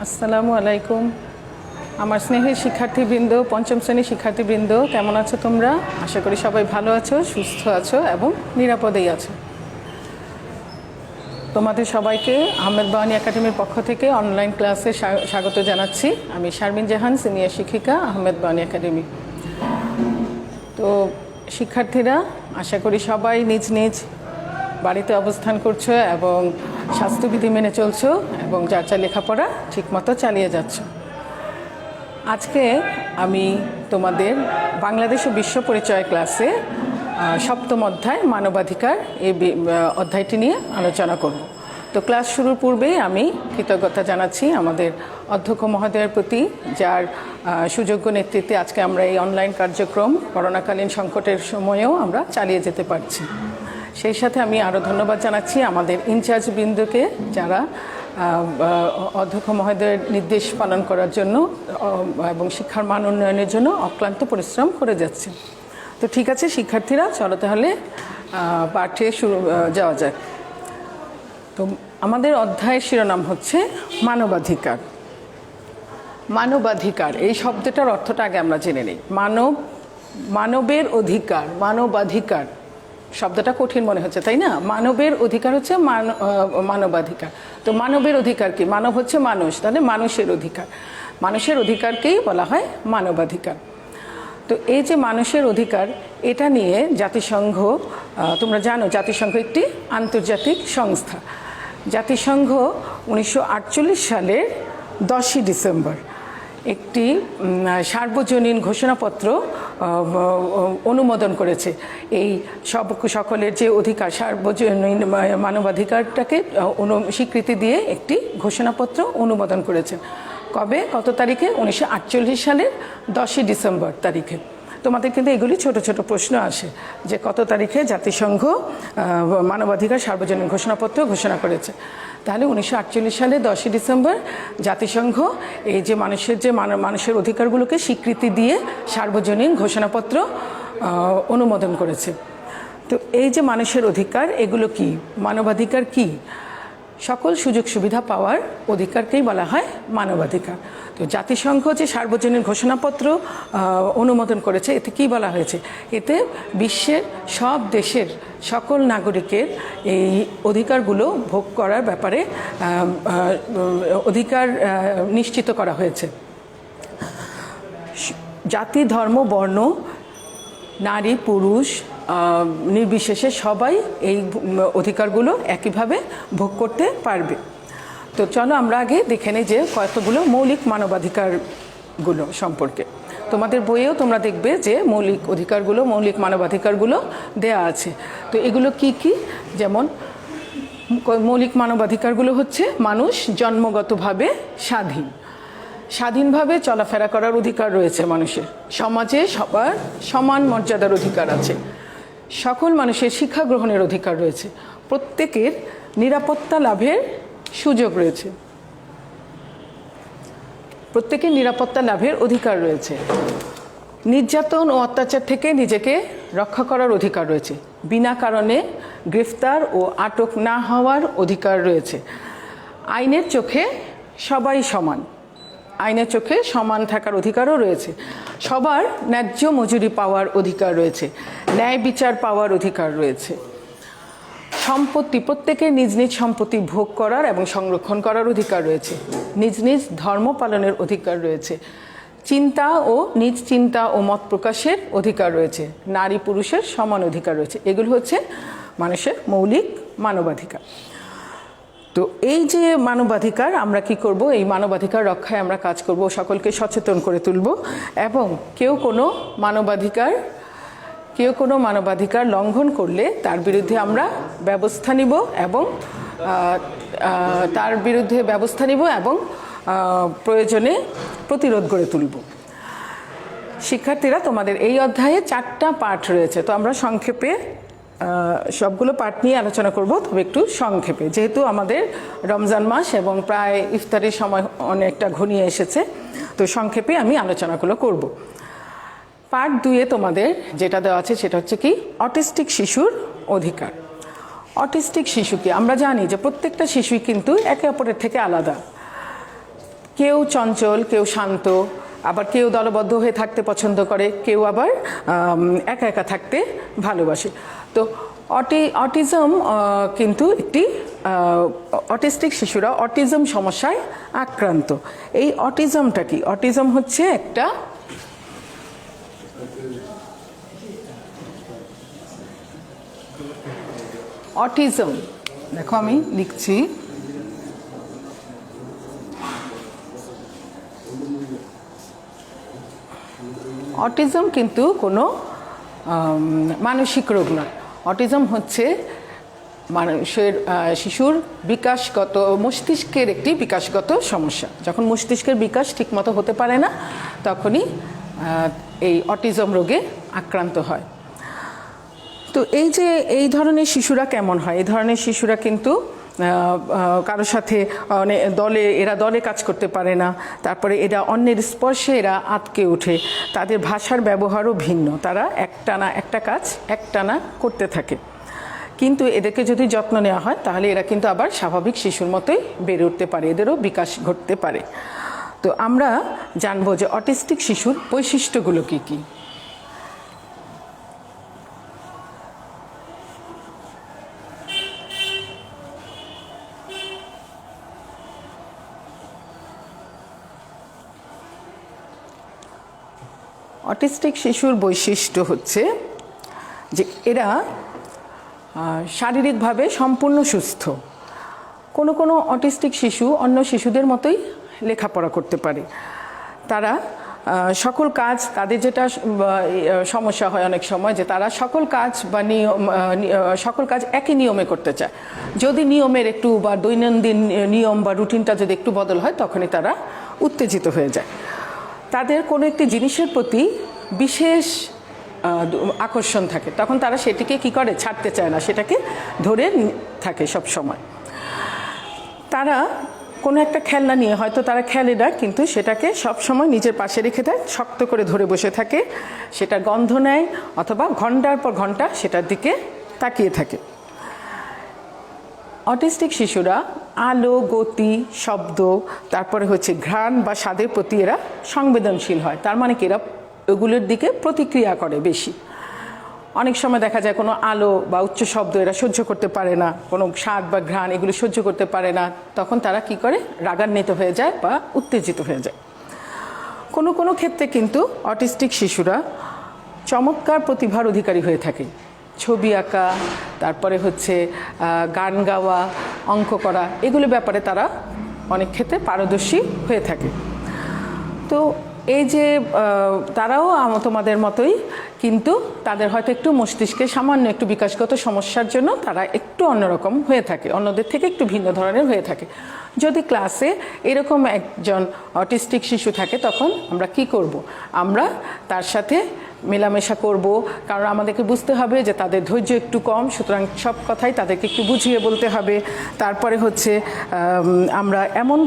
আসসালামু আলাইকুম। আমার স্নেহের শিক্ষার্থীবৃন্দ, পঞ্চম শ্রেণীর শিক্ষার্থীবৃন্দ, কেমন আছো তোমরা? আশা করি সবাই ভালো আছো, সুস্থ আছো এবং নিরাপদেই আছো। তোমাদের সবাইকে আহমেদ বাওয়ানী একাডেমির পক্ষ থেকে অনলাইন ক্লাসে স্বাগত জানাচ্ছি। আমি শারমিন জাহান, সিনিয়র শিক্ষিকা, আহমেদ বাওয়ানী একাডেমি। তো শিক্ষার্থীরা, আশা করি সবাই নিজ নিজ বাড়িতে অবস্থান করছো এবং স্বাস্থ্যবিধি মেনে চলছো এবং যার যা লেখাপড়া ঠিকমতো চালিয়ে যাচ্ছ। আজকে আমি তোমাদের বাংলাদেশ ও বিশ্ব পরিচয় ক্লাসে সপ্তম অধ্যায় মানবাধিকার এই অধ্যায়টি নিয়ে আলোচনা করব। তো ক্লাস শুরুর পূর্বেই আমি কৃতজ্ঞতা জানাচ্ছি আমাদের অধ্যক্ষ মহোদয়ের প্রতি, যার সুযোগ্য নেতৃত্বে আজকে আমরা এই অনলাইন কার্যক্রম করোনাকালীন সংকটের সময়েও আমরা চালিয়ে যেতে পারছি। সেই সাথে আমি আরও ধন্যবাদ জানাচ্ছি আমাদের ইনচার্জ বৃন্দকে, যারা অধ্যক্ষ মহোদয়ের নির্দেশ পালন করার জন্য এবং শিক্ষার মান উন্নয়নের জন্য অক্লান্ত পরিশ্রম করে যাচ্ছে। তো ঠিক আছে শিক্ষার্থীরা, চলো তাহলে পাঠে যাওয়া যাক। তো আমাদের অধ্যায়ের শিরোনাম হচ্ছে মানবাধিকার। মানবাধিকার এই শব্দটার অর্থটা আগে আমরা জেনে নিই। মানবের অধিকার, মানবাধিকার শব্দটা কঠিন মনে হচ্ছে, তাই না? মানবের অধিকার হচ্ছে মানবাধিকার। তো মানবের অধিকার কি? মানব হচ্ছে মানুষ, তাহলে মানুষের অধিকার, মানুষের অধিকারকেই বলা হয় মানবাধিকার। তো এই যে মানুষের অধিকার, এটা নিয়ে জাতিসংঘ, তোমরা জানো জাতিসংঘ একটি আন্তর্জাতিক সংস্থা। জাতিসংঘ 1948 সালের 10ই ডিসেম্বর একটি সার্বজনীন ঘোষণাপত্র অনুমোদন করেছে। এই সকলের যে অধিকার, সার্বজনীন মানবাধিকারটাকে স্বীকৃতি দিয়ে একটি ঘোষণাপত্র অনুমোদন করেছে। কবে, কত তারিখে? 1948 সালের 10ই ডিসেম্বর তারিখে। তোমাদের কিন্তু এগুলি ছোট ছোট প্রশ্ন আসে যে কত তারিখে জাতিসংঘ মানবাধিকার সার্বজনীন ঘোষণাপত্র ঘোষণা করেছে। তাহলে 1948 সালে 10ই ডিসেম্বর জাতিসংঘ এই যে মানুষের অধিকারগুলোকে স্বীকৃতি দিয়ে সার্বজনীন ঘোষণাপত্র অনুমোদন করেছে। তো এই যে মানুষের অধিকার, এগুলো কি? মানবাধিকার কি? সকল সুযোগ সুবিধা পাওয়ার অধিকারকেই বলা হয় মানবাধিকার। তো জাতিসংঘ যে সার্বজনীন ঘোষণাপত্র অনুমোদন করেছে, এতে কি বলা হয়েছে? এতে বিশ্বের সব দেশের সকল নাগরিকের এই অধিকারগুলো ভোগ করার ব্যাপারে অধিকার নিশ্চিত করা হয়েছে। জাতি, ধর্ম, বর্ণ, নারী, পুরুষ নির্বিশেষে সবাই এই অধিকারগুলো একইভাবে ভোগ করতে পারবে। তো চলো আমরা আগে দেখে নিই যে কতগুলো মৌলিক মানবাধিকারগুলো সম্পর্কে। তোমাদের বইয়েও তোমরা দেখবে যে মৌলিক অধিকারগুলো, মৌলিক মানবাধিকারগুলো দেয়া আছে। তো এগুলো কি কি? যেমন মৌলিক মানবাধিকারগুলো হচ্ছে মানুষ জন্মগতভাবে স্বাধীন, স্বাধীনভাবে চলাফেরা করার অধিকার রয়েছে মানুষের। সমাজে সবার সমান মর্যাদার অধিকার আছে। সকল মানুষের শিক্ষা গ্রহণের অধিকার রয়েছে। প্রত্যেকের নিরাপত্তা লাভের সুযোগ রয়েছে। প্রত্যেকের নিরাপত্তা লাভের অধিকার রয়েছে। নির্যাতন ও অত্যাচার থেকে নিজেকে রক্ষা করার অধিকার রয়েছে। বিনা কারণে গ্রেফতার ও আটক না হওয়ার অধিকার রয়েছে। আইনের চোখে সবাই সমান, আইনের চোখে সমান থাকার অধিকারও রয়েছে। সবার ন্যায্য মজুরি পাওয়ার অধিকার রয়েছে। ন্যায় বিচার পাওয়ার অধিকার রয়েছে। সম্পত্তি, প্রত্যেকের নিজ নিজ সম্পত্তি ভোগ করার এবং সংরক্ষণ করার অধিকার রয়েছে। নিজ নিজ ধর্ম পালনের অধিকার রয়েছে। চিন্তা ও নিজ চিন্তা ও মত প্রকাশের অধিকার রয়েছে। নারী পুরুষের সমান অধিকার রয়েছে। এগুলো হচ্ছে মানুষের মৌলিক মানবাধিকার। তো এই যে মানবাধিকার, আমরা কি করব? এই মানবাধিকার রক্ষায় আমরা কাজ করব, সকলকে সচেতন করে তুলব এবং কেউ কোনো মানবাধিকার লঙ্ঘন করলে তার বিরুদ্ধে আমরা ব্যবস্থা নিব এবং প্রয়োজনে প্রতিরোধ গড়ে তুলব। শিক্ষার্থীরা, তোমাদের এই অধ্যায়ে 4টা পাঠ রয়েছে। তো আমরা সংক্ষেপে সবগুলো পাঠ নিয়ে আলোচনা করব, তবে একটু সংক্ষেপে, যেহেতু আমাদের রমজান মাস এবং প্রায় ইফতারের সময় অনেকটা ঘনিয়ে এসেছে। তো সংক্ষেপে আমি আলোচনাগুলো করব। পার্ট 2-এ তোমাদের যেটা দেওয়া আছে সেটা হচ্ছে কি? অটিস্টিক শিশুর অধিকার। অটিস্টিক শিশুকে আমরা জানি যে প্রত্যেকটা শিশুই কিন্তু একে অপরের থেকে আলাদা। কেউ চঞ্চল, কেউ শান্ত, আবার কেউ দলবদ্ধ হয়ে থাকতে পছন্দ করে, কেউ আবার একা একা থাকতে ভালোবাসে। তো অটিজম কিন্তু একটি অটিস্টিক শিশুরা অটিজম সমস্যায় আক্রান্ত। এই অটিজমটা কি? অটিজম হচ্ছে একটা অটিজম, দেখো আমি লিখছি, অটিজম কিন্তু কোনো মানসিক রোগ নয়। অটিজম হচ্ছে শিশুর বিকাশগত, মস্তিষ্কের একটি বিকাশগত সমস্যা। যখন মস্তিষ্কের বিকাশ ঠিকমতো হতে পারে না, তখনই এই অটিজম রোগে আক্রান্ত হয়। তো এই ধরনের শিশুরা কেমন হয়? এই ধরনের শিশুরা কিন্তু কারোর সাথে এরা দলে কাজ করতে পারে না, তারপরে এরা অন্যের স্পর্শে এরা আটকে ওঠে, তাদের ভাষার ব্যবহারও ভিন্ন, তারা একটা কাজ একটানা করতে থাকে। কিন্তু এদেরকে যদি যত্ন নেওয়া হয় তাহলে এরা কিন্তু আবার স্বাভাবিক শিশুর মতোই বেড়ে উঠতে পারে, এদেরও বিকাশ ঘটতে পারে। তো আমরা জানবো যে অটিস্টিক শিশুর বৈশিষ্ট্যগুলো কী কী। অটিস্টিক শিশুর বৈশিষ্ট্য হচ্ছে যে এরা শারীরিকভাবে সম্পূর্ণ সুস্থ। কোনো অটিস্টিক শিশু অন্য শিশুদের মতোই লেখাপড়া করতে পারে। তারা সকল কাজ, তাদের যেটা সমস্যা হয় অনেক সময় যে তারা সকল কাজ একই নিয়মে করতে চায়। যদি নিয়মের একটু বা দৈনন্দিন নিয়ম বা রুটিনটা যদি একটু বদল হয়, তখনই তারা উত্তেজিত হয়ে যায়। তাদের কোনো একটি জিনিসের প্রতি বিশেষ আকর্ষণ থাকে, তখন তারা সেটিকে কি করে, ছাড়তে চায় না, সেটাকে ধরে থাকে সব সময়। তারা কোনো একটা খেলনা নিয়ে হয়তো তারা খেলে না, কিন্তু সেটাকে সব সময় নিজের পাশে রেখে দেয়, শক্ত করে ধরে বসে থাকে, সেটা গন্ধ নেয় অথবা ঘন্টার পর ঘন্টা সেটার দিকে তাকিয়ে থাকে। অটিস্টিক শিশুরা আলো, গতি, শব্দ, তারপরে হচ্ছে ঘ্রাণ বা স্বাদের প্রতি এরা সংবেদনশীল হয়। তার মানে কি এরা এগুলোর দিকে প্রতিক্রিয়া করে বেশি। অনেক সময় দেখা যায় কোনো আলো বা উচ্চ শব্দ এরা সহ্য করতে পারে না, কোনো স্বাদ বা ঘ্রাণ এগুলো সহ্য করতে পারে না, তখন তারা কি করে, রাগান্বিত হয়ে যায় বা উত্তেজিত হয়ে যায়। কোনো ক্ষেত্রে কিন্তু অটিস্টিক শিশুরা চমৎকার প্রতিভার অধিকারী হয়ে থাকে। ছবি আঁকা, তারপরে হচ্ছে গান গাওয়া, অঙ্ক করা, এগুলো ব্যাপারে তারা অনেক ক্ষেত্রে পারদর্শী হয়ে থাকে। তো এই যে তারাও তোমাদের মতোই, কিন্তু তাদের হয়তো একটু মস্তিষ্কে সামান্য একটু বিকাশগত সমস্যার জন্য তারা একটু অন্যরকম হয়ে থাকে, অন্যদের থেকে একটু ভিন্ন ধরনের হয়ে থাকে। যদি ক্লাসে এরকম একজন অটিস্টিক শিশু থাকে, তখন আমরা কি করব? আমরা তার সাথে মেলামেশা করব, কারণ আমাদেরকে বুঝতে হবে যে তাদের ধৈর্য একটু কম, সুতরাং সব কথাই তাদেরকে একটু বুঝিয়ে বলতে হবে। তারপরে হচ্ছে আমরা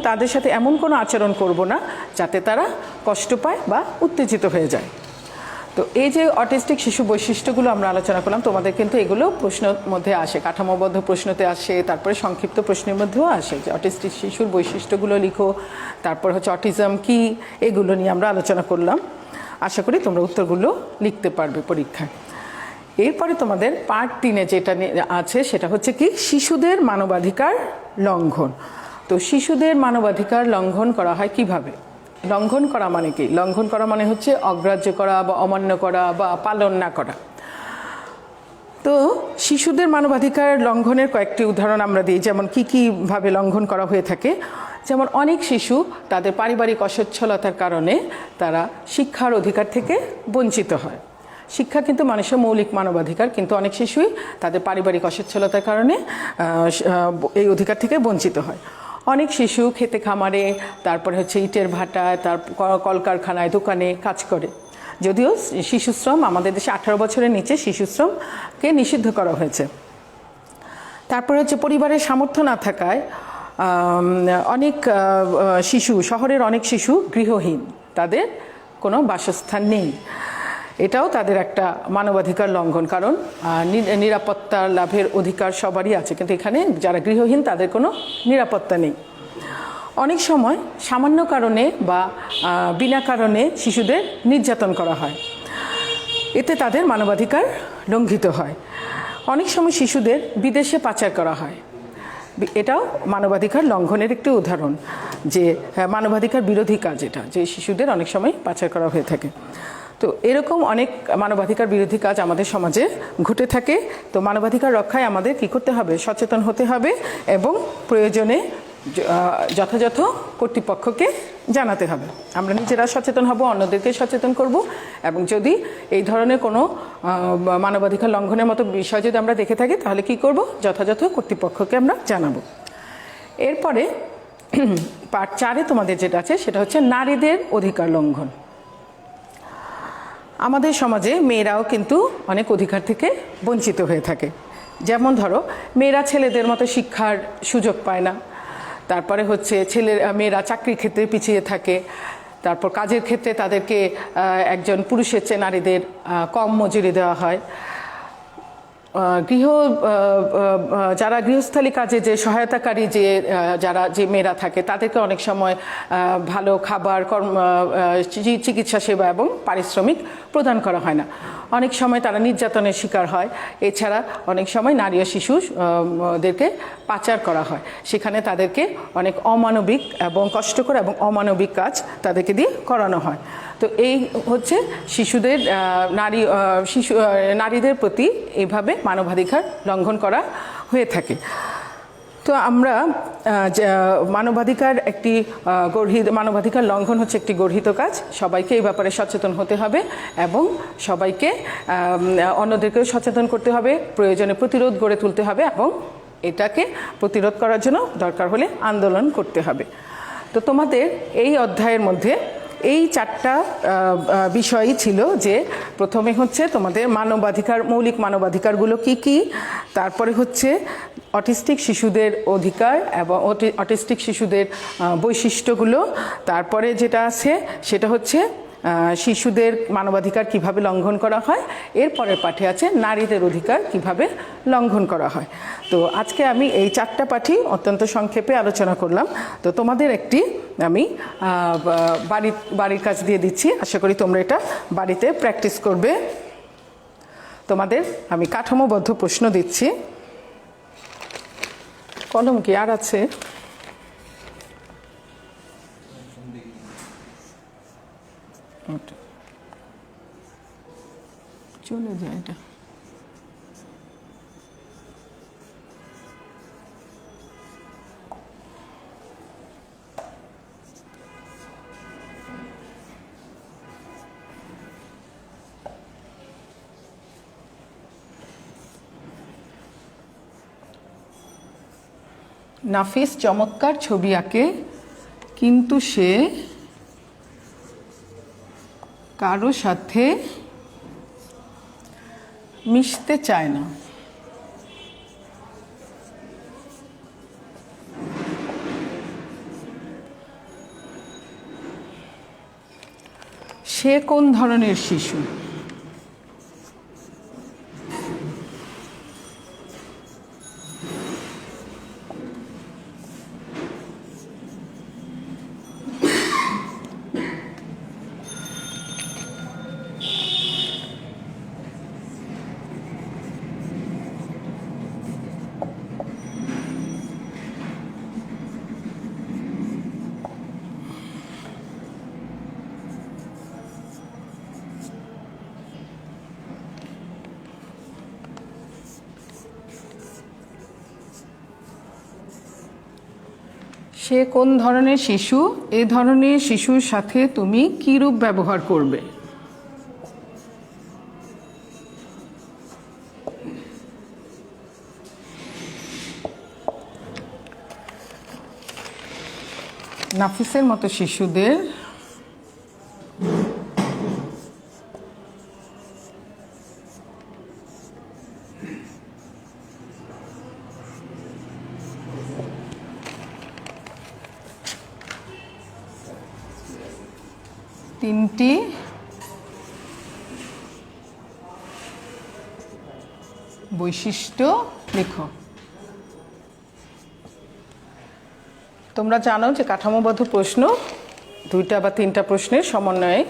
তাদের সাথে এমন কোনো আচরণ করব না যাতে তারা কষ্ট পায় বা উত্তেজিত হয়ে যায়। তো এই যে অটিস্টিক শিশু বৈশিষ্ট্যগুলো আমরা আলোচনা করলাম, তোমাদের কিন্তু এগুলো প্রশ্নের মধ্যে আসে, কাঠামোবদ্ধ প্রশ্নতে আসে, তারপরে সংক্ষিপ্ত প্রশ্নের মধ্যেও আসে যে অটিস্টিক শিশুর বৈশিষ্ট্যগুলো লিখো, তারপর হচ্ছে অটিজম কি, এগুলো নিয়ে আমরা আলোচনা করলাম। আশা করি তোমরা উত্তরগুলো লিখতে পারবে পরীক্ষায়। এরপরে তোমাদের পার্ট 3-এ যেটা আছে সেটা হচ্ছে কি, শিশুদের মানবাধিকার লঙ্ঘন। তো শিশুদের মানবাধিকার লঙ্ঘন করা হয় কিভাবে? লঙ্ঘন করা মানে কি? লঙ্ঘন করা মানে হচ্ছে অগ্রাহ্য করা বা অমান্য করা বা পালন না করা। তো শিশুদের মানবাধিকার লঙ্ঘনের কয়েকটি উদাহরণ আমরা দিই, যেমন কী ভাবে লঙ্ঘন করা হয়ে থাকে। যেমন অনেক শিশু তাদের পারিবারিক অসচ্ছলতার কারণে তারা শিক্ষার অধিকার থেকে বঞ্চিত হয়। শিক্ষা কিন্তু মানুষের মৌলিক মানবাধিকার, কিন্তু অনেক শিশুই তাদের পারিবারিক অসচ্ছলতার কারণে এই অধিকার থেকে বঞ্চিত হয়। অনেক শিশু খেতে খামারে, তারপরে হচ্ছে ইটের ভাটায়, তার কলকারখানায়, দোকানে কাজ করে। যদিও শিশুশ্রম আমাদের দেশে 18 বছরের নিচে শিশুশ্রমকে নিষিদ্ধ করা হয়েছে। তারপরে হচ্ছে পরিবারের সামর্থ্য না থাকায় অনেক শিশু, শহরের অনেক শিশু গৃহহীন, তাদের কোনো বাসস্থান নেই। এটাও তাদের একটা মানবাধিকার লঙ্ঘন, কারণ নিরাপত্তা লাভের অধিকার সবারই আছে, কিন্তু এখানে যারা গৃহহীন তাদের কোনো নিরাপত্তা নেই। অনেক সময় সামান্য কারণে বা বিনা কারণে শিশুদের নির্যাতন করা হয়, এতে তাদের মানবাধিকার লঙ্ঘিত হয়। অনেক সময় শিশুদের বিদেশে পাচার করা হয়, এটাও মানবাধিকার লঙ্ঘনের একটি উদাহরণ, যে মানবাধিকার বিরোধী কাজ এটা, যে শিশুদের অনেক সময় পাচার করা হয়ে থাকে। তো এরকম অনেক মানবাধিকার বিরোধী কাজ আমাদের সমাজে ঘটে থাকে। তো মানবাধিকার রক্ষায় আমাদের কী করতে হবে? সচেতন হতে হবে এবং প্রয়োজনে যথাযথ কর্তৃপক্ষকে জানাতে হবে। আমরা নিজেরা সচেতন হব, অন্যদেরকে সচেতন করব, এবং যদি এই ধরনের কোনো মানবাধিকার লঙ্ঘনের মতো বিষয় যদি আমরা দেখে থাকি তাহলে কি করব? যথাযথ কর্তৃপক্ষকে আমরা জানাবো। এরপরে পার্ট 4-এ তোমাদের যেটা আছে সেটা হচ্ছে নারীদের অধিকার লঙ্ঘন। আমাদের সমাজে মেয়েরাও কিন্তু অনেক অধিকার থেকে বঞ্চিত হয়ে থাকে। যেমন ধরো, মেয়েরা ছেলেদের মতো শিক্ষার সুযোগ পায় না, তারপরে হচ্ছে মেয়েরা চাকরির ক্ষেত্রে পিছিয়ে থাকে, তারপর কাজের ক্ষেত্রে তাদেরকে একজন পুরুষের চেয়ে নারীদের কম মজুরি দেওয়া হয়। যারা গৃহস্থালী কাজে যে সহায়তাকারী যে মেয়েরা থাকে তাদেরকে অনেক সময় ভালো খাবার, চিকিৎসা সেবা এবং পারিশ্রমিক প্রদান করা হয় না। অনেক সময় তারা নির্যাতনের শিকার হয়। এছাড়া অনেক সময় নারী ও শিশুদেরকে পাচার করা হয়, সেখানে তাদেরকে অনেক অমানবিক এবং কষ্টকর এবং অমানবিক কাজ তাদেরকে দিয়ে করানো হয়। তো এই হচ্ছে নারীদের প্রতি এইভাবে মানবাধিকার লঙ্ঘন করা হয়ে থাকে। তো আমরা মানবাধিকার লঙ্ঘন হচ্ছে একটি গর্হিত কাজ। সবাইকে এই ব্যাপারে সচেতন হতে হবে এবং সবাইকে অন্যদেরকেও সচেতন করতে হবে, প্রয়োজনে প্রতিরোধ গড়ে তুলতে হবে এবং এটাকে প্রতিরোধ করার জন্য দরকার হলে আন্দোলন করতে হবে। তো তোমাদের এই অধ্যায়ের মধ্যে এই 4টা বিষয়ই ছিল, যে প্রথমে হচ্ছে তোমাদের মৌলিক মানবাধিকারগুলো কি কি, তারপরে হচ্ছে অটিস্টিক শিশুদের অধিকার এবং অটিস্টিক শিশুদের বৈশিষ্ট্যগুলো, তারপরে যেটা আছে সেটা হচ্ছে শিশুদের মানবাধিকার কিভাবে লঙ্ঘন করা হয়, এর পরের পাঠে আছে নারীদের অধিকার কিভাবে লঙ্ঘন করা হয়। তো আজকে আমি এই 4টা পাঠই অত্যন্ত সংক্ষেপে আলোচনা করলাম। তো তোমাদের একটি আমি বাড়ির কাজ দিয়ে দিচ্ছি, আশা করি তোমরা এটা বাড়িতে প্র্যাকটিস করবে। তোমাদের আমি কাঠামোবদ্ধ প্রশ্ন দিচ্ছি। কলম কি আর আছে? চলে যায় এটা। নাফিস চমৎকার ছবি আঁকে, কিন্তু সে কারো সাথে মিশতে চায় না। সে কোন ধরনের শিশু? সে কোন ধরনের শিশু? এই ধরনের শিশুর সাথে তুমি কী রূপ ব্যবহার করবে? নাফিসের মতো শিশুদের তিনটি বৈশিষ্ট্য লেখো। তোমরা জানো যে কাঠামোবদ্ধ প্রশ্ন 2টা বা 3টা প্রশ্নের সমন্বয়ে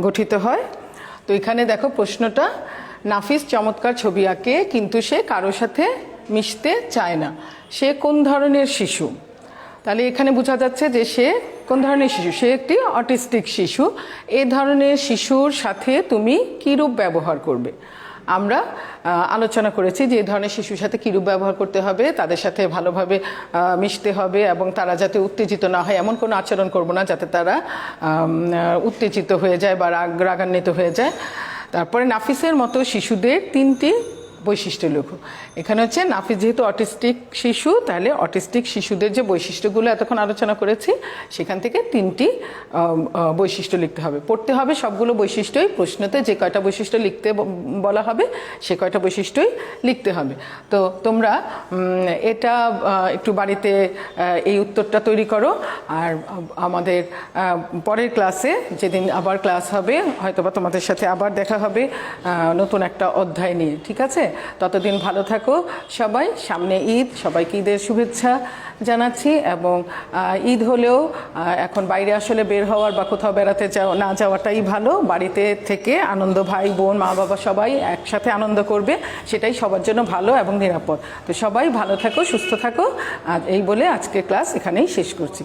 গঠিত হয়। তো এখানে দেখো প্রশ্নটা, নাফিস চমৎকার ছবি আঁকে কিন্তু সে কারোর সাথে মিশতে চায় না, সে কোন ধরনের শিশু? তাহলে এখানে বোঝা যাচ্ছে যে সে কোন ধরনের শিশু, সে একটি অটিস্টিক শিশু। এই ধরনের শিশুর সাথে তুমি কীরূপ ব্যবহার করবে? আমরা আলোচনা করেছি যে এই ধরনের শিশুর সাথে কীরূপ ব্যবহার করতে হবে, তাদের সাথে ভালোভাবে মিশতে হবে এবং তারা যাতে উত্তেজিত না হয় এমন কোনো আচরণ করব না যাতে তারা উত্তেজিত হয়ে যায় বা রাগান্বিত হয়ে যায়। তারপরে নাফিসের মতো শিশুদের 3টি বৈশিষ্ট্য লেখো। এখানে হচ্ছে নাফিস যেহেতু অটিস্টিক শিশু, তাহলে অটিস্টিক শিশুদের যে বৈশিষ্ট্যগুলো এতক্ষণ আলোচনা করেছি সেখান থেকে 3টি বৈশিষ্ট্য লিখতে হবে, পড়তে হবে সবগুলো বৈশিষ্ট্যই। প্রশ্নতে যে কয়টা বৈশিষ্ট্য লিখতে বলা হবে সে কয়টা বৈশিষ্ট্যই লিখতে হবে। তো তোমরা এটা একটু বাড়িতে এই উত্তরটা তৈরি করো, আর আমাদের পরের ক্লাসে যেদিন আবার ক্লাস হবে হয়তোবা তোমাদের সাথে আবার দেখা হবে নতুন একটা অধ্যায় নিয়ে। ঠিক আছে, ততদিন ভালো থাকো সবাই। সামনে ঈদ, সবাইকে ঈদের শুভেচ্ছা জানাচ্ছি। এবং ঈদ হলেও এখন বাইরে আসলে বের হওয়ার বা কোথাও বেড়াতে না যাওয়াটাই ভালো। বাড়িতে থেকে আনন্দ, ভাই বোন মা বাবা সবাই একসাথে আনন্দ করবে, সেটাই সবার জন্য ভালো এবং নিরাপদ। তো সবাই ভালো থাকো, সুস্থ থাকো। আর এই বলে আজকের ক্লাস এখানেই শেষ করছি।